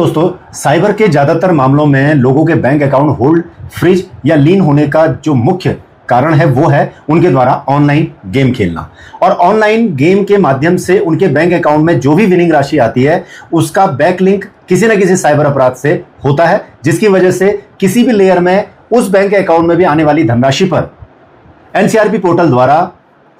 दोस्तों, साइबर के ज्यादातर मामलों में लोगों के बैंक अकाउंट होल्ड, फ्रीज या लीन होने का जो मुख्य कारण है वो है उनके द्वारा ऑनलाइन गेम खेलना। और ऑनलाइन गेम के माध्यम से उनके बैंक अकाउंट में जो भी विनिंग राशि आती है उसका बैक लिंक किसी न किसी साइबर अपराध से होता है, जिसकी वजह से किसी भी लेयर में उस बैंक अकाउंट में भी आने वाली धनराशि पर एनसीआरबी पोर्टल द्वारा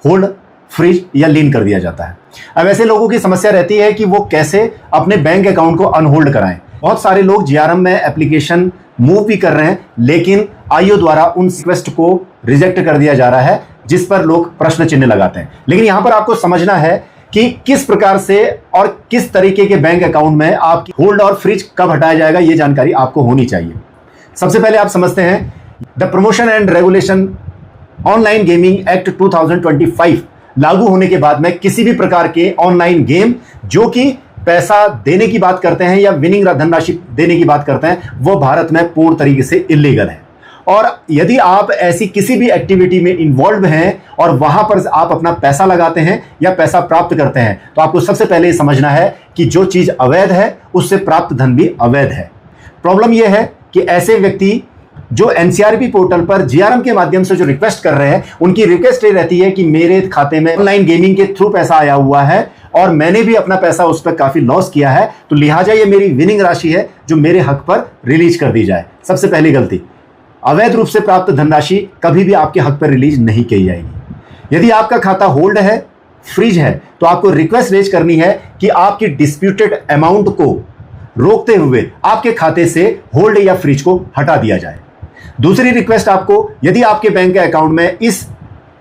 होल्ड, फ्रीज या लीन कर दिया जाता है। अब ऐसे लोगों की समस्या रहती है कि वो कैसे अपने बैंक अकाउंट को अनहोल्ड कराएं। बहुत सारे लोग जीआरएम में एप्लीकेशन मूव भी कर रहे हैं, लेकिन आईओ द्वारा उन रिक्वेस्ट को रिजेक्ट कर दिया जा रहा है, जिस पर लोग प्रश्न चिन्ह लगाते हैं। लेकिन यहां पर आपको समझना है कि किस प्रकार से और किस तरीके के बैंक अकाउंट में आपकी होल्ड और फ्रीज कब हटाया जाएगा, ये जानकारी आपको होनी चाहिए। सबसे पहले आप समझते हैं the promotion and regulation online gaming act 2025 लागू होने के बाद में किसी भी प्रकार के ऑनलाइन गेम जो कि पैसा देने की बात करते हैं या विनिंग धनराशि देने की बात करते हैं, वो भारत में पूर्ण तरीके से इलीगल है। और यदि आप ऐसी किसी भी एक्टिविटी में इन्वॉल्व हैं और वहां पर आप अपना पैसा लगाते हैं या पैसा प्राप्त करते हैं, तो आपको सबसे पहले ये समझना है कि जो चीज अवैध है उससे प्राप्त धन भी अवैध है। प्रॉब्लम यह है कि ऐसे व्यक्ति जो एनसीआरबी पोर्टल पर जीआरएम के माध्यम से जो रिक्वेस्ट कर रहे हैं, उनकी रिक्वेस्ट ये रहती है कि मेरे खाते में ऑनलाइन गेमिंग के थ्रू पैसा आया हुआ है और मैंने भी अपना पैसा उस पर काफी लॉस किया है, तो लिहाजा ये मेरी विनिंग राशि है जो मेरे हक पर रिलीज कर दी जाए। सबसे पहली गलती, अवैध रूप से प्राप्त धनराशि कभी भी आपके हक पर रिलीज नहीं की जाएगी। यदि आपका खाता होल्ड है, फ्रीज है, तो आपको रिक्वेस्ट रेज करनी है कि आपकी डिस्प्यूटेड अमाउंट को रोकते हुए आपके खाते से होल्ड या फ्रीज को हटा दिया जाए। दूसरी रिक्वेस्ट आपको, यदि आपके बैंक के अकाउंट में इस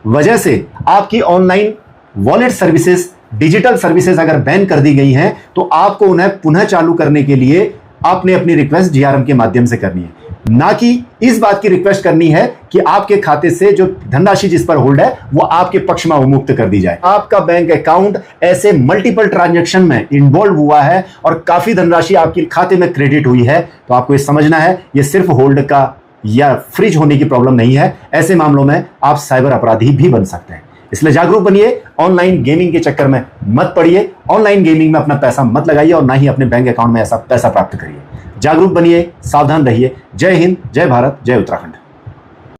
वजह से आपकी online wallet services, digital services अगर बैन कर दी गई हैं, तो आपको उन्हें पुनः चालू करने के लिए आपने अपनी रिक्वेस्ट जीआरएम के माध्यम से करनी है, ना कि इस बात की रिक्वेस्ट करनी है कि आपके खाते से जो धनराशि जिस पर होल्ड है वो आपके पक्ष में अवमुक्त कर दी जाए। आपका बैंक अकाउंट ऐसे मल्टीपल ट्रांजैक्शन में इन्वॉल्व हुआ है और काफी धनराशि आपके खाते में क्रेडिट हुई है, तो आपको ये समझना है ये सिर्फ होल्ड का या फ्रीज होने की प्रॉब्लम नहीं है। ऐसे मामलों में आप साइबर अपराधी भी बन सकते हैं। इसलिए जागरूक बनिए, ऑनलाइन गेमिंग के चक्कर में मत पड़िए, ऑनलाइन गेमिंग में अपना पैसा मत लगाइए और ना ही अपने बैंक अकाउंट में ऐसा पैसा प्राप्त करिए। जागरूक बनिए, सावधान रहिए। जय हिंद, जय भारत, जय उत्तराखंड।